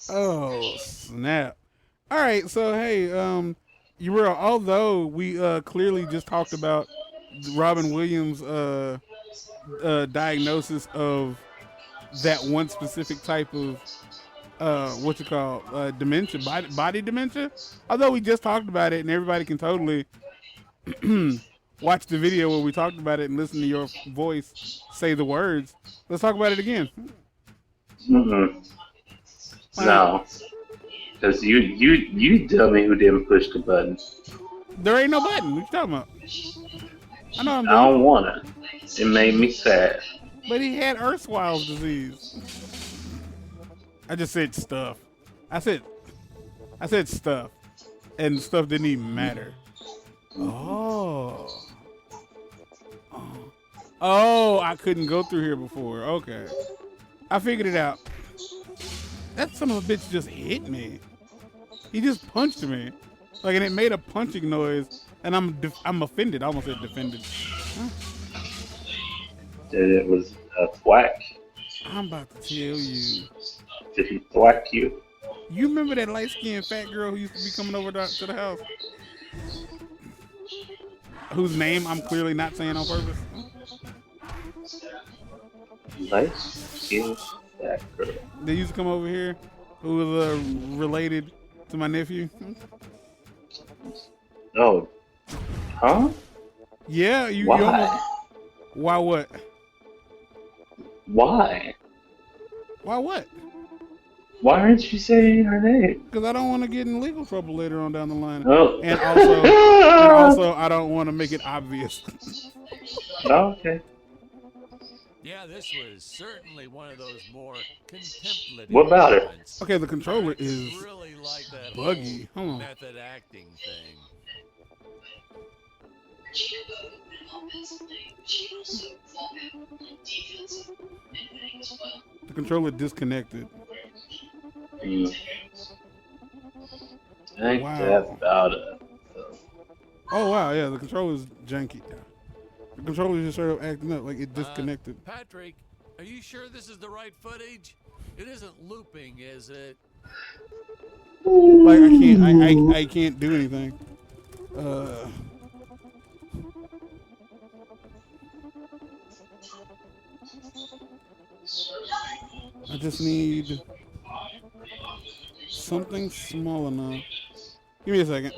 Oh snap! All right, so hey, you were although we clearly just talked about Robin Williams' diagnosis of that one specific type of what you call dementia, body dementia. Although we just talked about it, and everybody can totally watch the video where we talked about it and listen to your voice say the words. Let's talk about it again. Mm-mm. Why not? No, because you tell me who didn't push the button. There ain't no button. What you talking about? I know I'm I doing. don't wanna. It made me sad. But he had Erskwile's disease. I just said stuff. I said stuff, and stuff didn't even matter. Oh. Oh, I couldn't go through here before. Okay. I figured it out. That son of a bitch just hit me. He just punched me. Like, and it made a punching noise, and I'm offended. I almost said defended. Huh? That it was a thwack. I'm about to tell you. Did he thwack you? You remember that light-skinned fat girl who used to be coming over to the house? Whose name I'm clearly not saying on purpose? Nice skin that girl. They used to come over here, who was related to my nephew. Oh. Huh? Yeah, you Why? almost. Why what? Why? Why what? Why aren't you saying her name? Because I don't want to get in legal trouble later on down the line. Oh. And also, I don't want to make it obvious. Oh, okay. Yeah, this was certainly one of those more contemplative. What about it? moments. Okay, the controller is really like that buggy. whole Hold on. method acting thing. The controller disconnected. Mm. Ain't Wow. that about it? Oh wow, yeah, the controller's janky. The controller just started acting up like it disconnected. Patrick, are you sure this is the right footage? It isn't looping, is it? Like I can't do anything. I just need something small enough. Give me a second.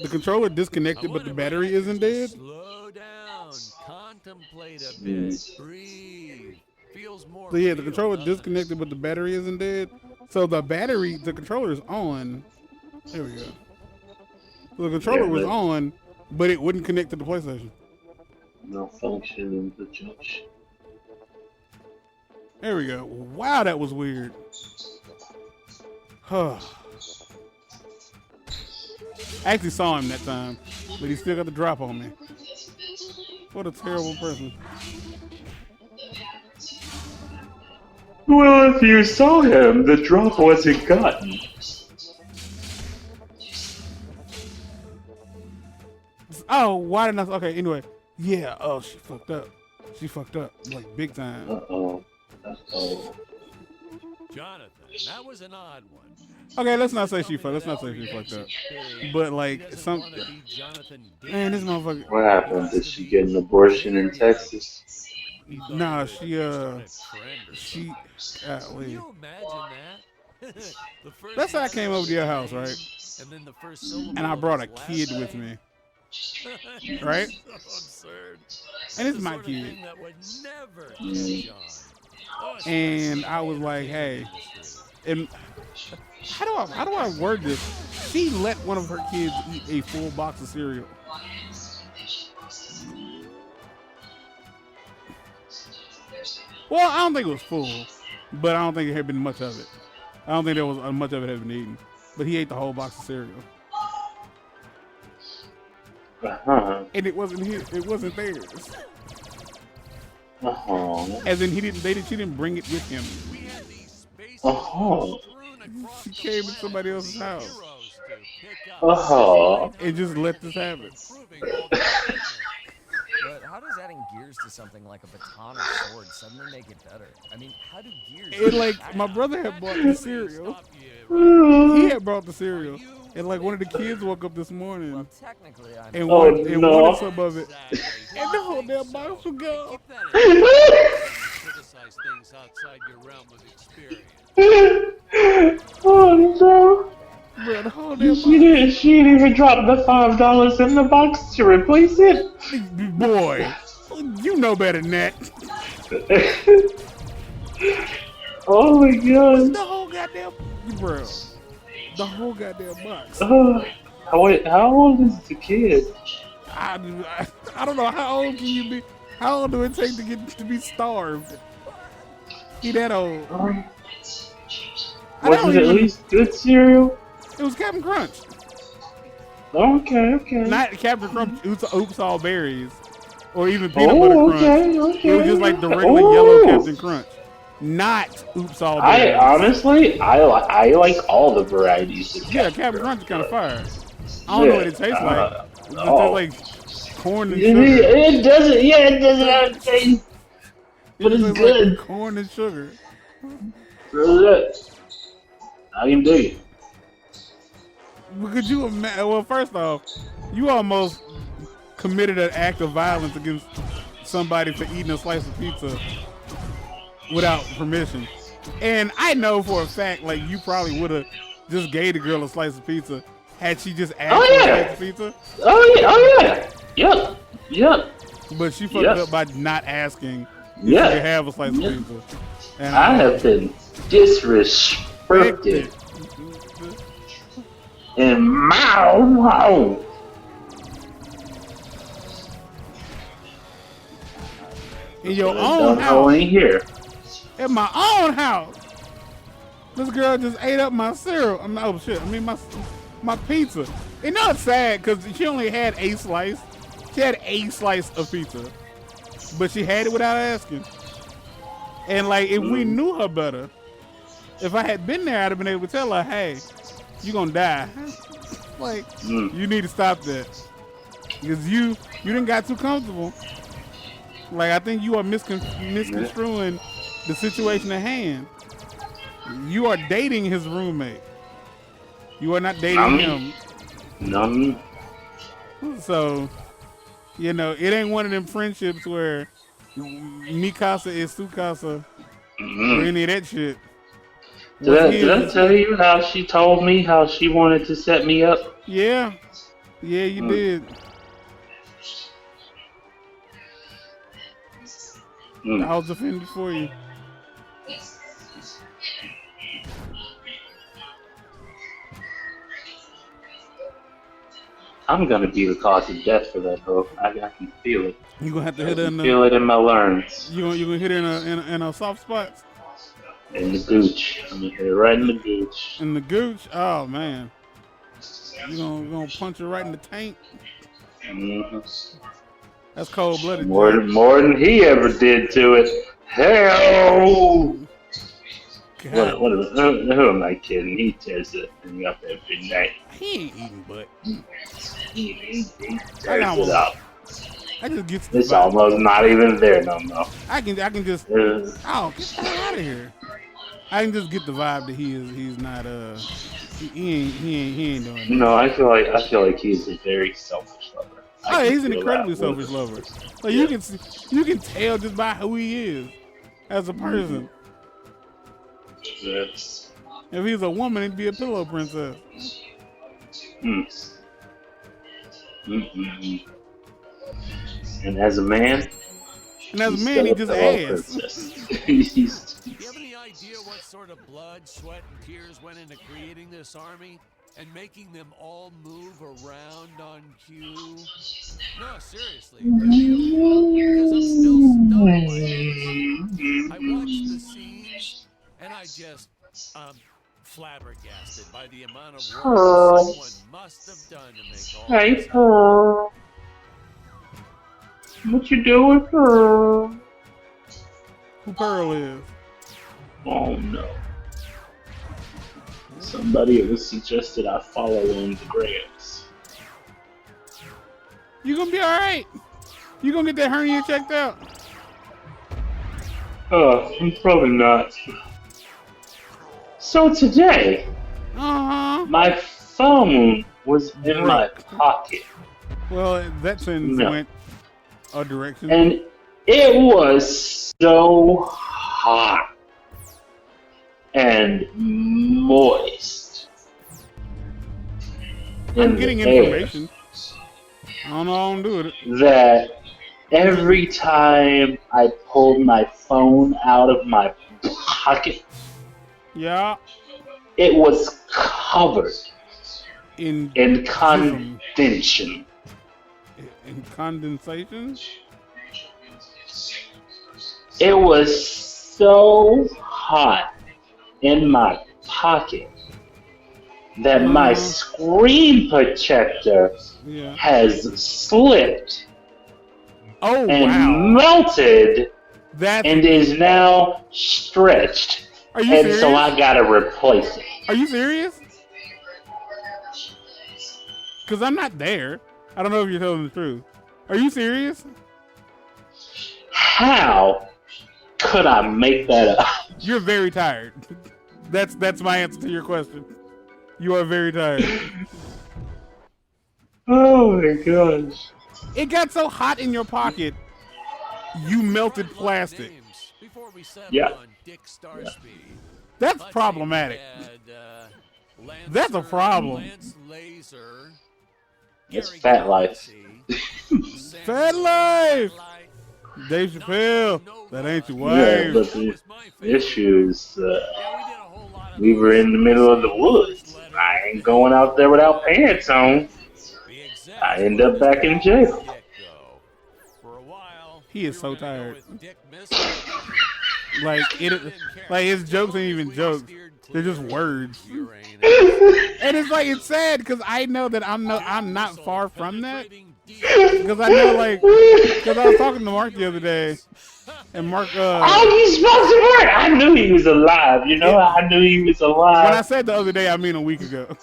The controller disconnected, but the battery isn't dead. Slow down. Contemplate a bit. Breathe. Feels more. So yeah, the real, controller doesn't it? disconnected, but the battery isn't dead. So the controller is on. There we go. So the controller was on, but it wouldn't connect to the PlayStation. Malfunction in the junction. There we go. Wow, that was weird. Huh. I actually saw him that time, but he still got the drop on me. What a terrible person. Well, if you saw him, the drop wasn't gotten. Oh, why didn't I? Okay, anyway. Yeah, oh, she fucked up. She fucked up, like, big time. Uh-oh. Uh-oh. Jonathan, that was an odd one. Okay, let's not say she fucked. Let's not say she fucked up. But like some, man, this motherfucker. What happened? Did she get an abortion in Texas? Nah, she golly. Can you imagine that? The first That's how I came over to your house, right? And then the first syllable And I of brought a his last kid with name. me, right? So absurd. And it's The my sort of kid. thing that would never catch on. Oh, it's And I was like, hey, and how do I word this? She let one of her kids eat a full box of cereal. Well, I don't think it was full, but I don't think there had been much of it. I don't think there was much of it had been eaten. But he ate the whole box of cereal, Uh-huh. and it wasn't his. It wasn't theirs. Uh-huh. As in, she didn't bring it with him. We had these spaces Uh-huh. strewn across She the came to land somebody for else's these house heroes to pick up. Uh-huh. and just let this happen. Improving all the equipment. But how does adding gears to something like a baton or sword suddenly make it better? I mean, how do gears? And like my brother had bought the cereal. He had brought the cereal, and like one of the kids woke up this morning Well, technically, I'm. and Oh, wanted no. some of it, and the whole damn box was gone. Keep that in mind. Criticize things outside your realm of experience. Oh no. Bro, the whole damn box. She didn't even drop the $5 in the box to replace it. Boy, you know better than that. Oh my god. The whole goddamn, bro. The whole goddamn box. How old is the kid? I don't know, how old can you be? How old do it take to be starved? He that old. Was it at least good cereal? It was Captain Crunch. Okay. Not Captain Crunch, Oops All Berries. Or even Peanut Butter Crunch. Okay. It was just like the regular yellow Captain Crunch. Not Oops All Berries. I like all the varieties of Captain Crunch is kind of fire. I don't know what it tastes like. It tastes like corn and sugar. It doesn't have a taste. But it's good. Like corn and sugar. I can dig it. But could you imagine? Well, first off, you almost committed an act of violence against somebody for eating a slice of pizza without permission. And I know for a fact, like, you probably would have just gave the girl a slice of pizza had she just asked for a slice of pizza. Oh yeah. Yep. But she fucked up by not asking if she Yeah. could have a slice of pizza. And I have been disrespected in my own home. in your own house. Ain't here. In my own house. This girl just ate up my cereal. My pizza. And now it's sad because she only had a slice. She had a slice of pizza. But she had it without asking. And like, if we knew her better, if I had been there, I'd have been able to tell her, hey, you gonna die. Like, you need to stop that. Because you done got too comfortable. Like, I think you are misconstruing the situation at hand. You are dating his roommate. You are not dating him. None. So, you know, it ain't one of them friendships where mi casa is su casa or any of that shit. Did I tell you how she told me how she wanted to set me up? Yeah. Yeah, you did. I was offended for you. I'm gonna be the cause of death for that hoe. I can feel it. You gonna have to hit her in Feel it in my lungs. You gonna hit her in a soft spot? In the gooch. I'm gonna hit it right in the gooch. In the gooch? Oh man. You gonna punch her right in the tank? That's cold blooded. More than he ever did to it. Hell! Who am I kidding? He tears that thing up every night. He ain't eating butt. He tears it up. I just get the It's vibe. almost not even there no more. I can just get the hell out of here. I can just get the vibe that he's not he ain't doing that. No, I feel like he's a very selfish lover. Oh, he's an incredibly selfish lover. So you can tell just by who he is as a person. Yes. If he's a woman, he'd be a pillow princess. And as a man, he just ass. Do you have any idea what sort of blood, sweat, and tears went into creating this army and making them all move around on cue? No, seriously. Because I'm still stunned by this. I watched the scenes and I just flabbergasted by the amount of work someone must have done to make all hey this Pearl, what you doing, Pearl? Who Pearl is? Oh no. Somebody was suggested I follow on the grams. You gonna be alright. You gonna get that hernia checked out? Probably not. So today, My phone was in my pocket. Well, that sentence went a direction. And it was so hot and moist. I'm getting information. I don't know how I'm doing it. That every time I pulled my phone out of my pocket, it was covered in condensation. In condensation? It was so hot in my pocket that my screen protector has slipped and melted and is now stretched. Are you serious? So I gotta replace it. Are you serious? Because I'm not there. I don't know if you're telling the truth. Are you serious? How could I make that up? You're very tired. That's my answer to your question. You are very tired. Oh my gosh. It got so hot in your pocket, you melted plastic. Yeah. That's problematic. That's a problem. It's fat life. Fat life! Dave Chappelle, that ain't your wife. Yeah, but the issue is, we were in the middle of the woods. I ain't going out there without pants on. I end up back in jail. He is so tired. Like his jokes ain't even jokes. They're just words. And it's like, it's sad because I know that I'm not far from that. Because I know, because I was talking to Mark the other day, and Mark, oh, you spoke to Mark! I knew he was alive, I knew he was alive. When I said the other day, I mean a week ago.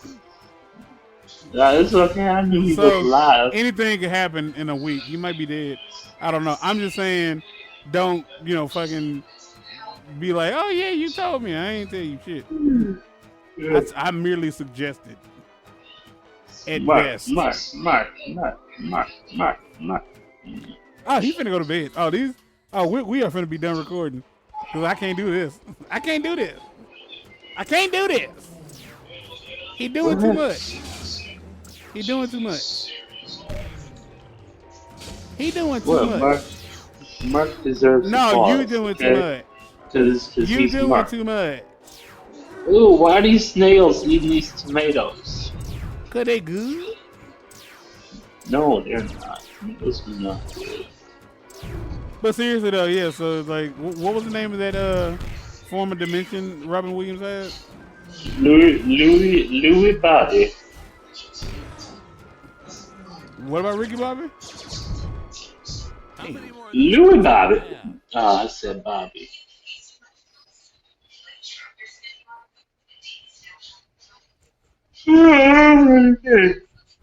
It's okay, I knew he was alive. Anything could happen in a week. He might be dead. I don't know. I'm just saying, don't, fucking be like, oh yeah, you told me. I ain't tell you shit. I merely suggested. At best. Mark. Oh, he's finna go to bed. We are finna be done recording. Because I can't do this. I can't do this. He doing too much. Mark deserves you doing too much. Because you doing too much. Ooh, why are these snails eating these tomatoes? Cause they good? No, they're not. Those are not good. But seriously though, yeah, so what was the name of that former dimension Robin Williams had? Louis Bobby. What about Ricky Bobby? Hey. Louis Bobby. Oh, I said Bobby.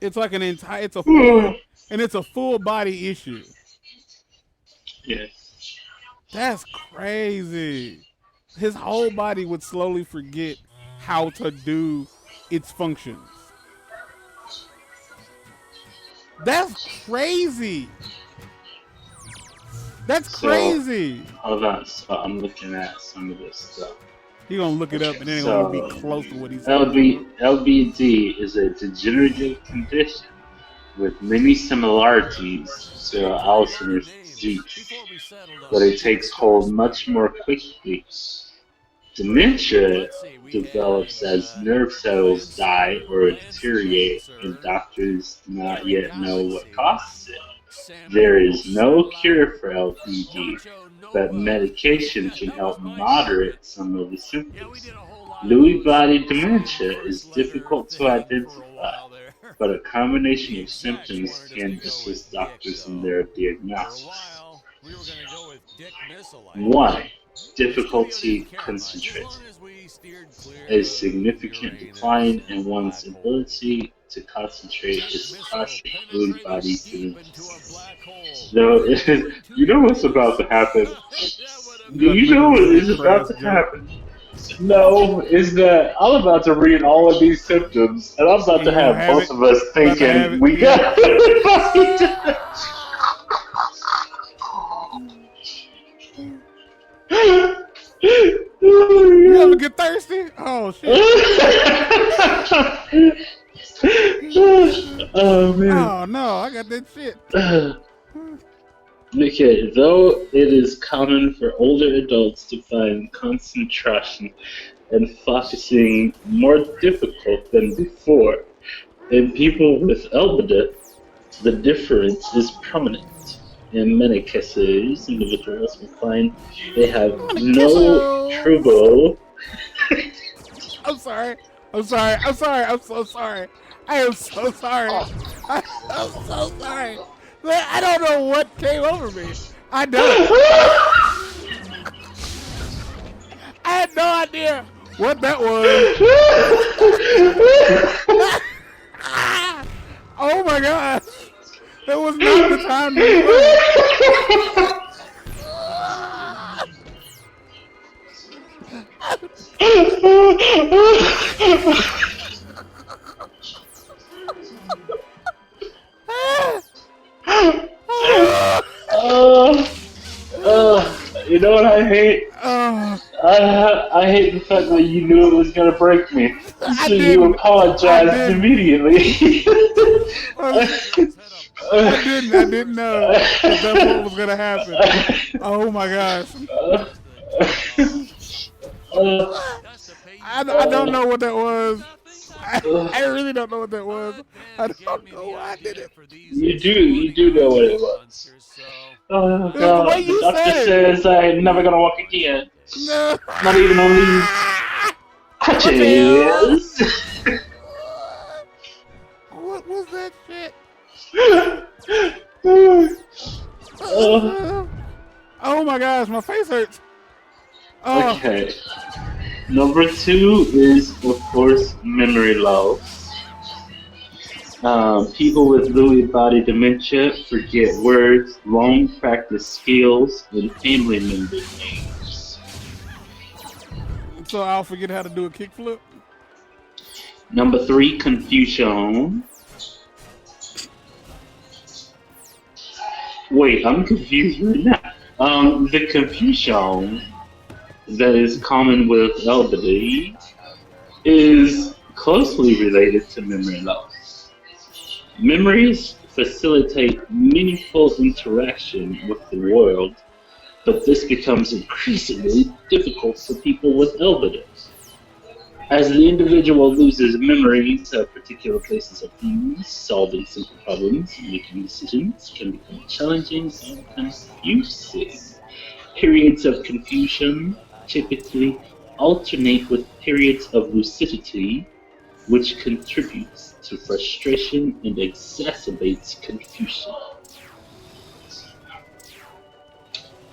It's like it's a full body issue. Yes. That's crazy. His whole body would slowly forget how to do its functions. That's crazy. That's crazy. Hold on. So I'm looking at some of this stuff. He's going to look it up and then it's going to be close to what he's saying. LBD is a degenerative condition with many similarities to Alzheimer's disease, but it takes hold much more quickly. Dementia develops as nerve cells die or deteriorate, and doctors do not yet know what causes it. There is no cure for LBD, but medication can help moderate some of the symptoms. Lewy body dementia is difficult to identify, but a combination of symptoms can assist doctors in their diagnosis. 1. difficulty concentrating, a significant decline in one's ability to concentrate is classic Lewy body dementia. Though, you know what's about to happen? Do you know what is about to happen? No, is that I'm about to read all of these symptoms, and I'm about to have both of us thinking we got it. You ever get thirsty? Oh shit! Oh man! Oh no, I got that shit. Okay, though it is common for older adults to find concentration and focusing more difficult than before, in people with LDB, the difference is prominent. In many cases, individuals will find they have no trouble. I'm sorry. I'm so sorry. I am so sorry. I'm so sorry. I don't know what came over me. I don't. I had no idea what that was. Oh my god. That was not the time to do You know what I hate? I hate the fact that you knew it was gonna break me, so you apologized immediately. I didn't know that's what was gonna happen. Oh my gosh. I don't know what that was. I really don't know what that was. I don't know why I did it. You do know what it was. Oh god, the way you the doctor said says I'm never gonna walk again. No. Not even on these crutches. What was that shit? Oh my gosh, my face hurts. Oh. Okay. Number 2 is, of course, memory loss. People with Lewy body dementia forget words, long practice skills, and family member names. So I'll forget how to do a kickflip? Number 3, confusion. Wait, I'm confused right now. The confusion that is common with LDB is closely related to memory loss. Memories facilitate meaningful interaction with the world, but this becomes increasingly difficult for people with LDB. As the individual loses memories of particular places of things, solving simple problems, making decisions can become challenging and confusing. Periods of confusion typically alternate with periods of lucidity, which contributes to frustration and exacerbates confusion.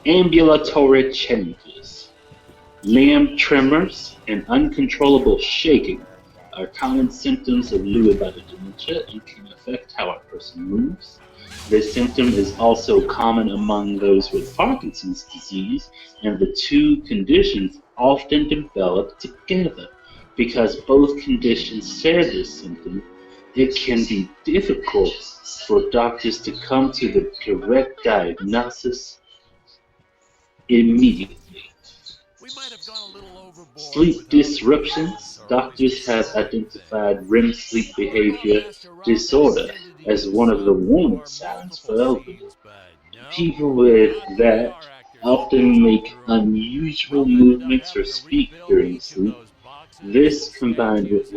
Ambulatory changes. Limb tremors and uncontrollable shaking are common symptoms of Lewy body dementia and can affect how a person moves. This symptom is also common among those with Parkinson's disease, and the two conditions often develop together. Because both conditions share this symptom, it can be difficult for doctors to come to the correct diagnosis immediately. Sleep disruptions. Doctors have identified REM sleep behavior disorder as one of the warning signs for LDB. People with that often make unusual movements or speak during sleep. This combined with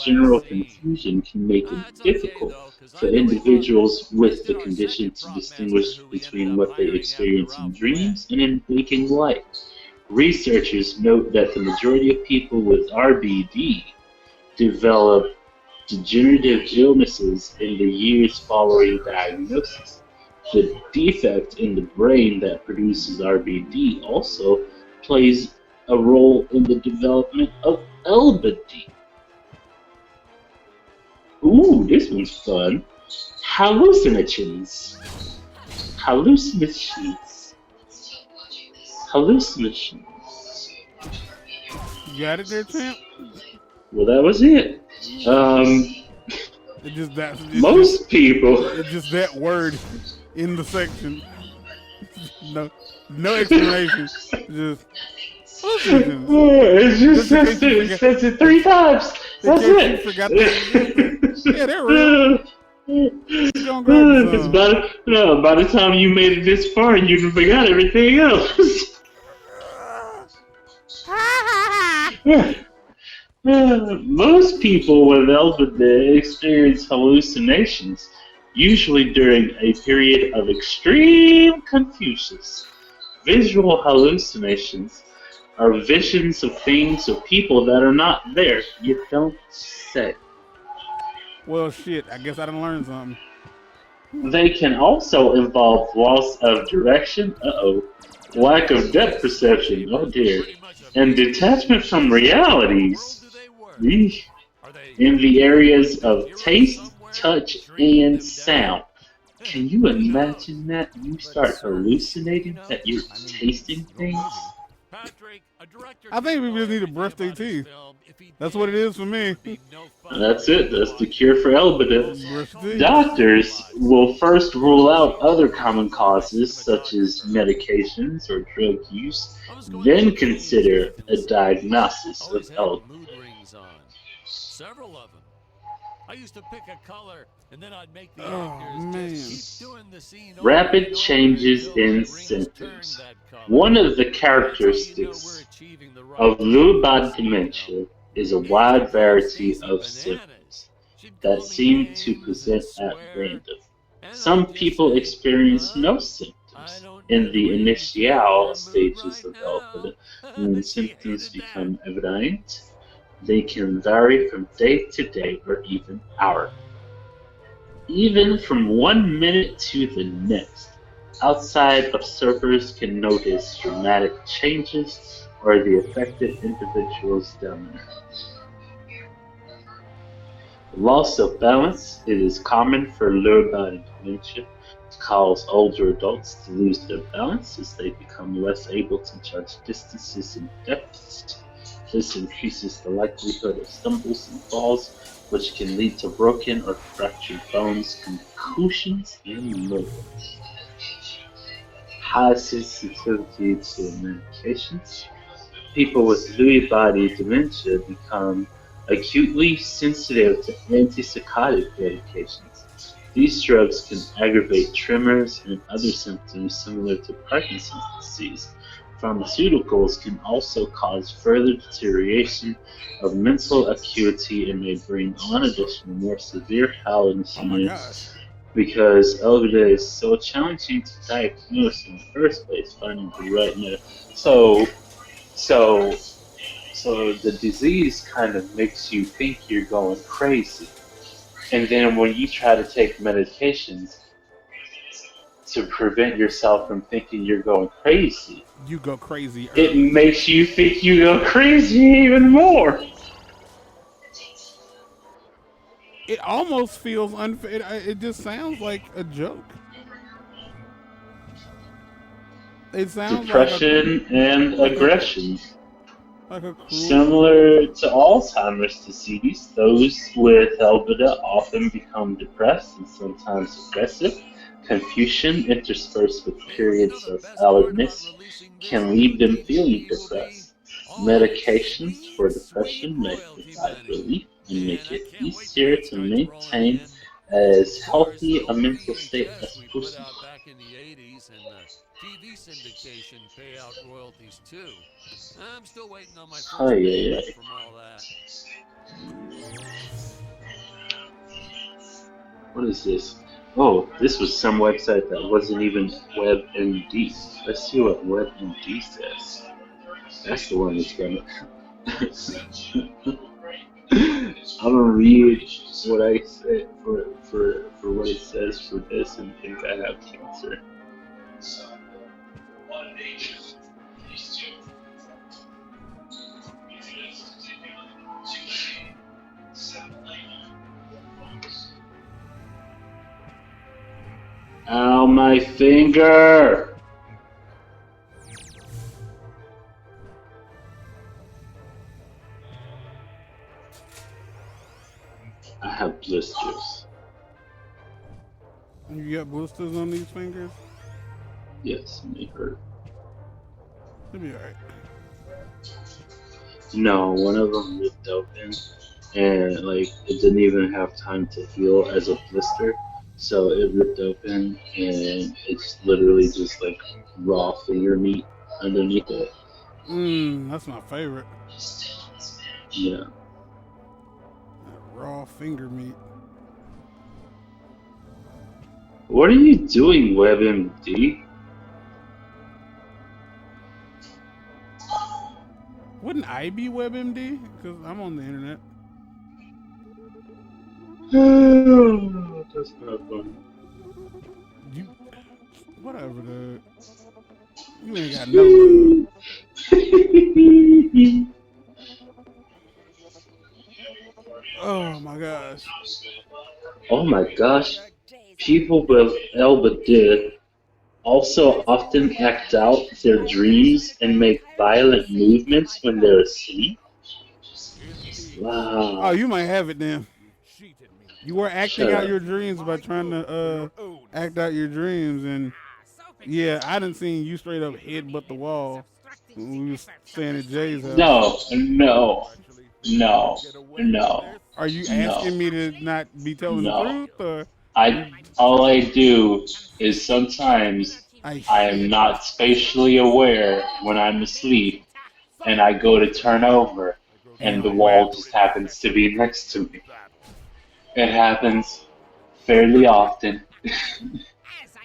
general confusion can make it difficult for individuals with the condition to distinguish between what they experience in dreams and in waking life. Researchers note that the majority of people with RBD develop degenerative illnesses in the years following diagnosis. The defect in the brain that produces RBD also plays a role in the development of LBD. Ooh, this one's fun. Hallucinations. Hallucinations. Hallucinations. You got it there, champ? Well, that was it. It's just that. Most people. It's just that word in the section. No explanation. Just. It just says it 3 times. That's it. Forgot that. Yeah, they're real. Because by the time you made it this far, you forgot everything else. Most people with LDB experience hallucinations, usually during a period of extreme confusion. Visual hallucinations are visions of things or people that are not there. You don't say. Well, shit, I guess I done learned something. They can also involve loss of direction, lack of depth perception, oh dear, and detachment from realities. Eesh. In the areas of taste, touch, and sound. Can you imagine that? You start hallucinating that you're tasting things? I think we just need to brush their teeth. That's what it is for me. That's it. That's the cure for LDB. Doctors will first rule out other common causes, such as medications or drug use, then consider a diagnosis of LDB. Several of them. I used to pick a color, and then I'd make the actors just keep doing the scene. Rapid changes in symptoms. One of the characteristics of Lewy body dementia is a wide variety of symptoms that seem to present at random. Some people experience no symptoms in the initial stages of LDB. When symptoms become evident, they can vary from day to day or even hour. Even from 1 minute to the next, outside observers can notice dramatic changes or the affected individual's demeanor. Loss of balance. It is common for Lewy body dementia to cause older adults to lose their balance as they become less able to judge distances and depths. This increases the likelihood of stumbles and falls, which can lead to broken or fractured bones, concussions, and more. High sensitivity to medications. People with Lewy body dementia become acutely sensitive to antipsychotic medications. These drugs can aggravate tremors and other symptoms similar to Parkinson's disease. Pharmaceuticals can also cause further deterioration of mental acuity and may bring on additional more severe hallucinations. Because LDB is so challenging to diagnose in the first place, finding the right medication. So the disease kind of makes you think you're going crazy. And then when you try to take medications to prevent yourself from thinking you're going crazy, you go crazy. It makes you think you go crazy even more. It almost feels unfair. It just sounds like a joke. It sounds depression and aggression. Like a cruel... Similar to Alzheimer's disease, those with LDB often become depressed and sometimes aggressive. Confusion interspersed with periods of alertness can leave them feeling depressed. Medications for depression may provide relief and make it easier to maintain as healthy a mental state as possible. Back in the 80s, and TV syndication pay out royalties too. I'm still waiting on my first payment from all that. What is this? Oh, this was some website that wasn't even WebMD. Let's see what WebMD says. That's the one that's gonna. I'm gonna read what I said for what it says for this and think I have cancer. Ow, my finger! I have blisters. You got blisters on these fingers? Yes, and they hurt. It'll be alright. No, one of them ripped open, and like it didn't even have time to heal as a blister, so it ripped open, and it's literally just like raw finger meat underneath it. That's my favorite. Yeah. Raw finger meat. What are you doing, WebMD? Wouldn't I be WebMD? Because I'm on the internet. That's not fun. You, whatever, dude. You ain't got no love. Oh my gosh. Oh my gosh. People with LDB also often act out their dreams and make violent movements when they're asleep. Wow. Oh, you might have it then. You were acting out your dreams by trying to act out your dreams, and yeah, I done seen you straight up headbutt the wall when we was staying at Jay's house. No. Are you asking me to not be telling the truth, or? All I do is sometimes I am not spatially aware when I'm asleep, and I go to turn over, and the wall just happens to be next to me. It happens fairly often.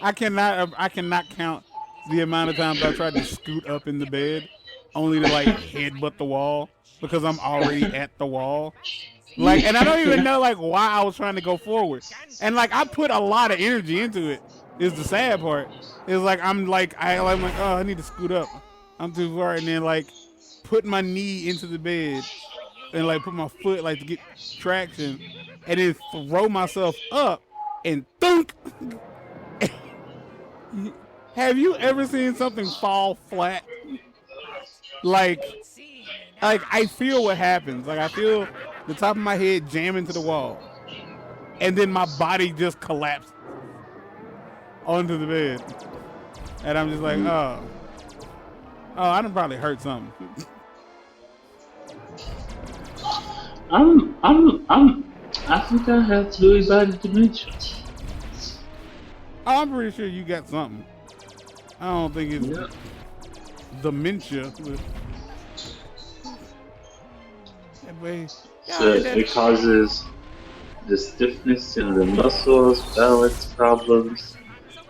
I cannot count the amount of times I tried to scoot up in the bed, only to like headbutt the wall because I'm already at the wall. Like, and I don't even know like why I was trying to go forward. And like I put a lot of energy into it. Is the sad part. It's like I'm like oh, I need to scoot up. I'm too far, and then like put my knee into the bed and like put my foot like to get traction, and then throw myself up and thunk. Have you ever seen something fall flat? Like I feel what happens. Like I feel the top of my head jam into the wall, and then my body just collapses onto the bed, and I'm just like, oh, I done probably hurt something. I think I have Lewy body dementia. Oh, I'm pretty sure you got something. I don't think it's dementia. So it causes the stiffness in the muscles, balance problems,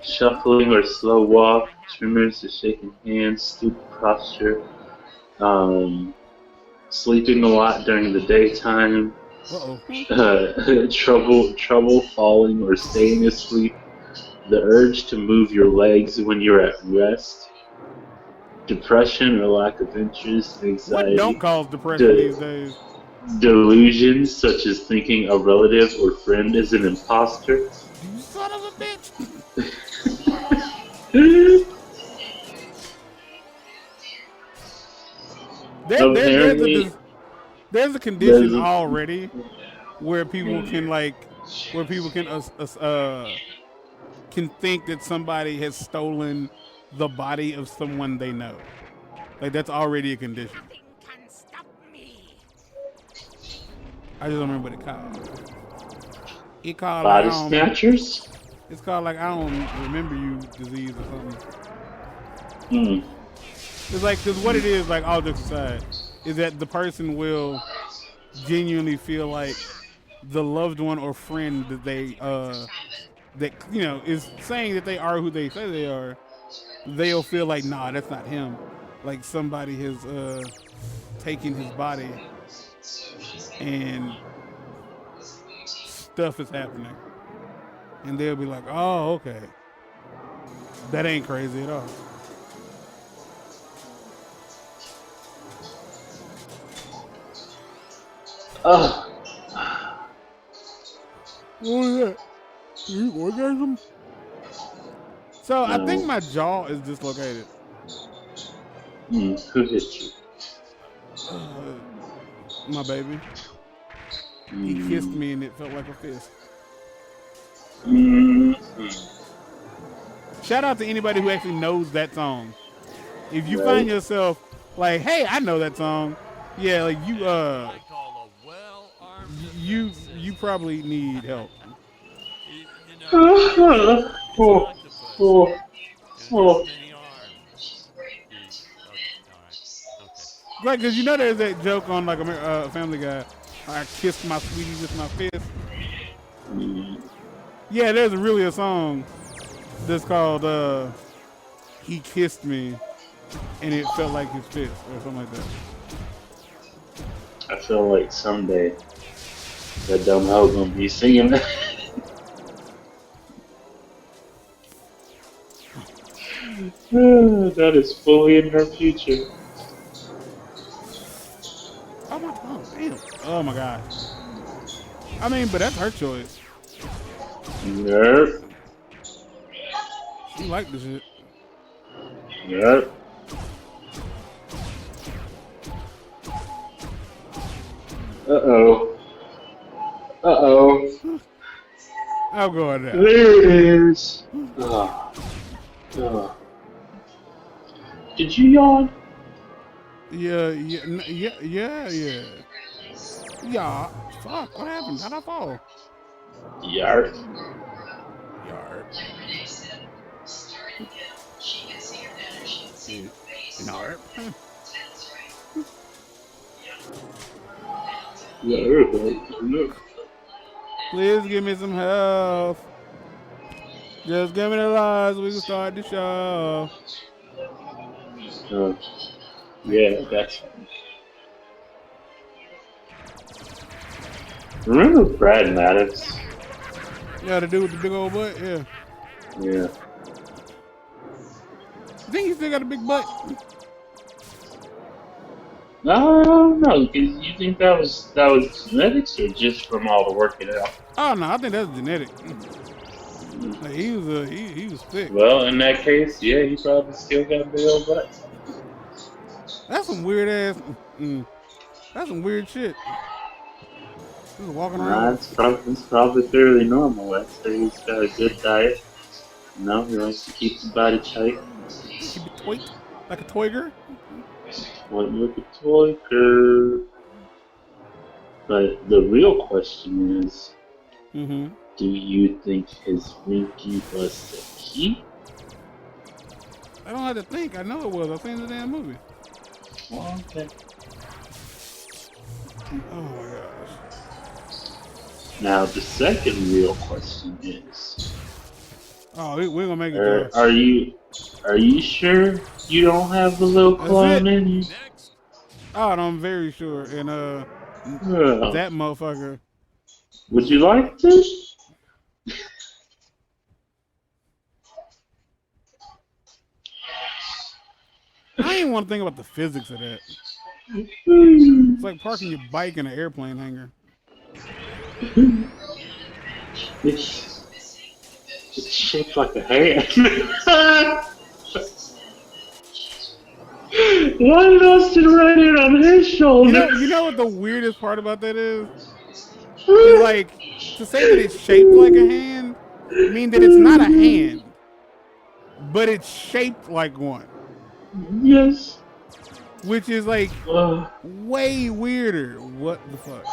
shuffling or slow walk, tremors or shaking hands, stoop posture, sleeping a lot during the daytime, trouble falling or staying asleep, the urge to move your legs when you're at rest, depression or lack of interest, anxiety. What don't cause depression these days? Delusions such as thinking a relative or friend is an imposter. You son of a bitch! There's a condition already where people can can think that somebody has stolen the body of someone they know. Like that's already a condition. I just don't remember what it called. It called body snatchers? It's called like I don't remember you disease or something. It's like, because what it is, like all jokes aside, is that the person will genuinely feel like the loved one or friend that they is saying that they are who they say they are. They'll feel like, nah, that's not him. Like somebody has taken his body. and stuff is happening, and they'll be like, "Oh, okay, that ain't crazy at all." Oh, What was that? You orgasm? So I think no. my jaw is dislocated. Who hit you? My baby. He kissed me and it felt like a fist. Shout out to anybody who actually knows that song. If you find yourself like, hey, I know that song. Yeah, like you probably need help. Like, cause you know there's that joke on like a Family Guy. I kissed my sweetie with my fist. Yeah, there's really a song that's called "He Kissed Me," and it felt like his fist or something like that. I feel like someday that dumb hoe gonna be singing that. That is fully in her future. Oh my god, damn. Oh my god. I mean, but that's her choice. Yep. She liked this shit. Yep. Uh-oh. Uh-oh. I'll go on that. There it is. Did you yawn? Yeah. Yeah. Fuck, what happened? How'd I fall? Yarp. Yarp. Yarp. Please give me some help. Just give me the lies, we can start the show. Yeah, that's. Remember Brad Maddox? Yeah, the dude with the big old butt, yeah. Yeah. I think he still got a big butt. No, I don't know. You think that was genetics or just from all the working out? Oh no, I think that's genetic. Like, he was thick. Well, in that case, yeah, he probably still got a big old butt. That's some weird ass. That's some weird shit. Just walking around. It's probably fairly normal. I'd say he's got a good diet. You know, he likes to keep his body tight. Keep it toy, like a toiger. Like a toiger. But the real question is, do you think his Winky was the key? I don't have to think. I know it was. I've seen the damn movie. Well, okay. Oh my gosh. Now the second real question is, oh, we're gonna make it there. Are you sure you don't have the little clone in you? Oh, no, I'm very sure. And that motherfucker. Would you like to? I ain't want to think about the physics of that. It's like parking your bike in an airplane hangar. It's shaped like a hand. Why lost it right in on his shoulder? You know what the weirdest part about that is? It's like, to say that it's shaped like a hand, mean that it's not a hand, but it's shaped like one. Yes. Which is like way weirder. What the fuck?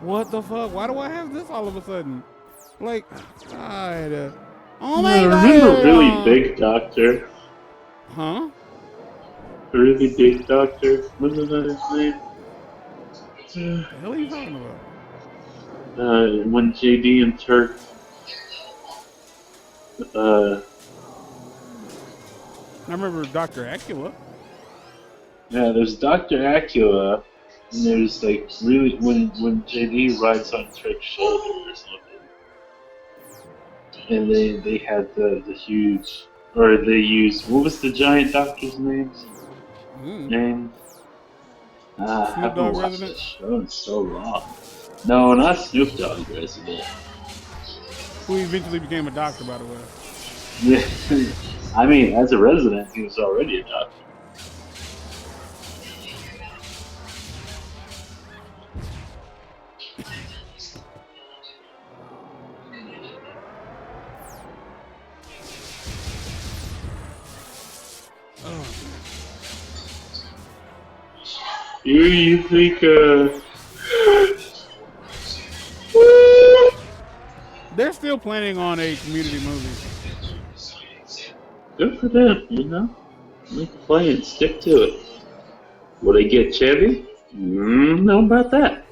What the fuck? Why do I have this all of a sudden? Like, God. Oh my God. Remember Really Big Doctor? Huh? Really Big Doctor? Wasn't that his name? What the hell are you talking about? When JD and Turk I remember Dr. Acula. yeah, there's Dr. Acula, And there's like really when JD rides on Trick's shoulder or something, and they had the huge, or they used, what was the giant doctor's name? Name? I Snoop haven't Dogg watched resident? that show in so long. No, not Snoop Dogg resident. Who eventually became a doctor, by the way. Yeah, I mean, as a resident, he was already a doctor. You think, They're still planning on a Community movie. good for them, you know? Make a play and stick to it. Will they get Chevy? Know about that.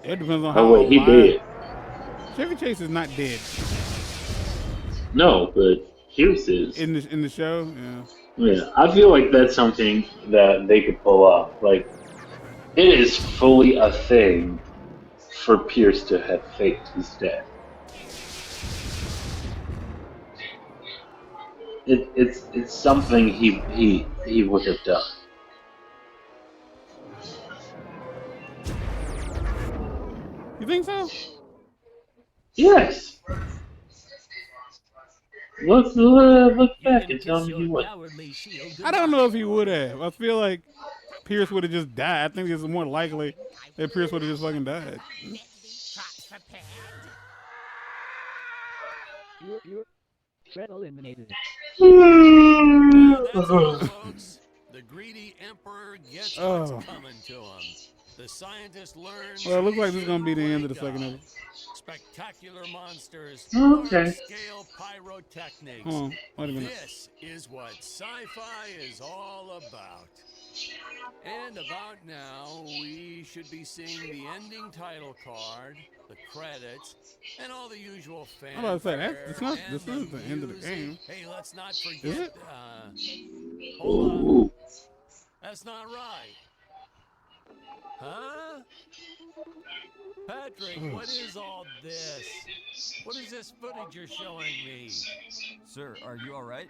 It depends on how Oh, wait, he alive. did. Chevy Chase is not dead No, but Hughes is. in the show. Yeah. Yeah, I feel like that's something that they could pull off. Like, it is fully a thing for Pierce to have faked his death. It's something he would have done. You think so? Yes. Look back and tell me he would. I don't know if he would have. I feel like Pierce would have just died. I think it's more likely that Pierce would have just fucking died. You're eliminated. That's all, folks. The greedy emperor gets what's coming to him. The scientist learns. Well, it looks like this is gonna be the end of the second episode. Spectacular monsters. Okay. Scale pyrotechnics. Hold on, wait a minute. This is what sci-fi is all about. And about now, we should be seeing the ending title card, the credits, and all the usual fanfare. I'm about to say, this isn't the end of the music. game. Hey, let's not Is forget. it? Hold on. Ooh. That's not right. Huh? Patrick, what is all this? What is this footage you're showing me? Sir, are you alright?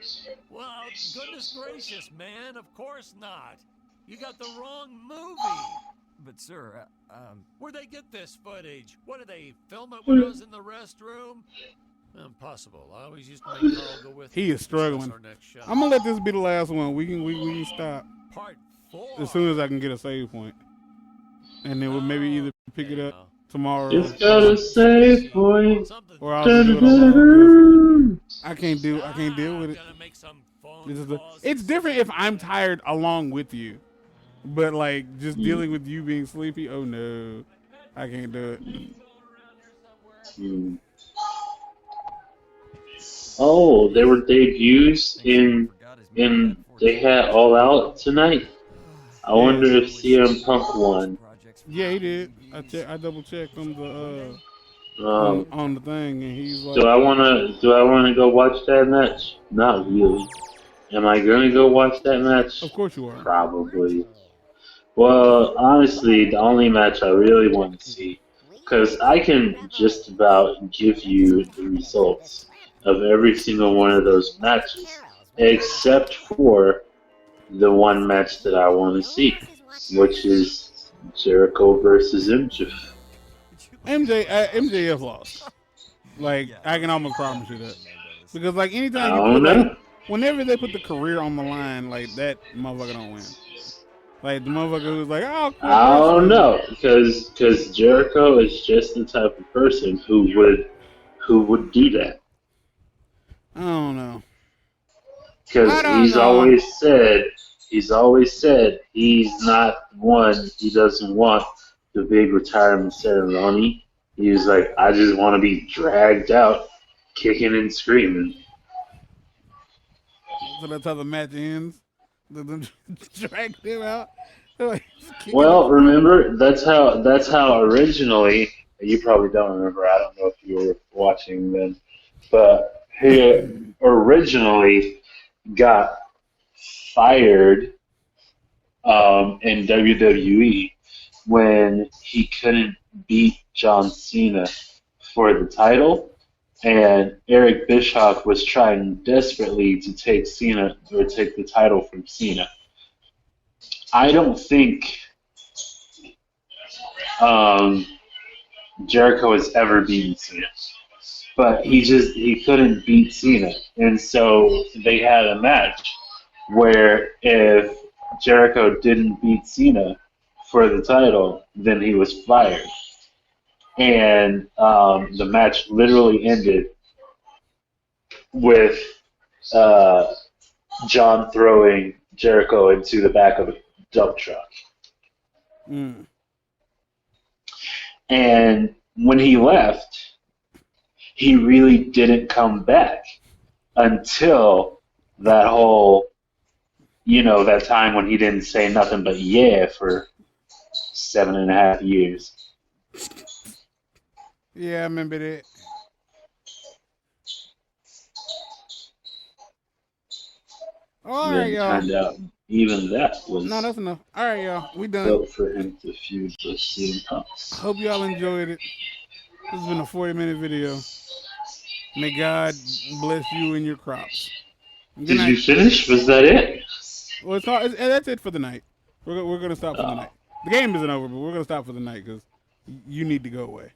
Well, goodness gracious, man, of course not. You got the wrong movie. But sir, Where'd they get this footage? What, did they film it when I was in the restroom? Impossible. I always used to make Carl go with me. He is struggling. That's our next shot. I'm gonna let this be the last one. We can stop Part 4. as soon as I can get a save point, and then we'll maybe either pick it up tomorrow It's got a save point. Something or I'll just do it alone. I can't deal with it. Gonna make some phone This is calls. it's different if I'm tired along with you, but like just dealing with you being sleepy. Oh no, I can't do it. Oh, there were debuts in they had All Out tonight. I wonder if CM Punk won. Yeah, he did. I double checked on the Um, on the thing, and he's like, do I wanna go watch that match? Not really. Am I gonna go watch that match? of course you are. Probably. Well, honestly, the only match I really want to see, because I can just about give you the results of every single one of those matches, except for the one match that I want to see, which is Jericho versus MJF. MJF lost. Like I can almost promise you that, because like anytime I you don't put, know. like, whenever they put the career on the line, like that motherfucker don't win. Like the motherfucker who's like, oh, quit I don't wrestling. know, because Jericho is just the type of person who would do that. I don't know. Because I don't he's know. always said he's not one. He doesn't want the big retirement ceremony. He was like, I just want to be dragged out, kicking and screaming. So that's how the match ends. They drag him out. Like, Well, remember that's how originally. You probably don't remember. I don't know if you were watching then, but he originally got fired in WWE when he couldn't beat John Cena for the title, and Eric Bischoff was trying desperately to take Cena or take the title from Cena. I don't think um, Jericho has ever beaten Cena, but he couldn't beat Cena, and so they had a match where if Jericho didn't beat Cena for the title, then he was fired, and the match literally ended with uh, John throwing Jericho into the back of a dump truck. Mm. And when he left, he really didn't come back until that whole, that time when he didn't say nothing but yeah for 7.5 years. Yeah, I remember that. All right, Then it y'all. turned out even that was No, that's enough. All right, y'all. We done. built for him to feud with CM Punk. Hope y'all enjoyed it. This has been a 40-minute video. May God bless you and your crops. Good Did night. you finish? Was that it? Well, that's it for the night. We're gonna stop for the night. The game isn't over, but we're gonna stop for the night because you need to go away.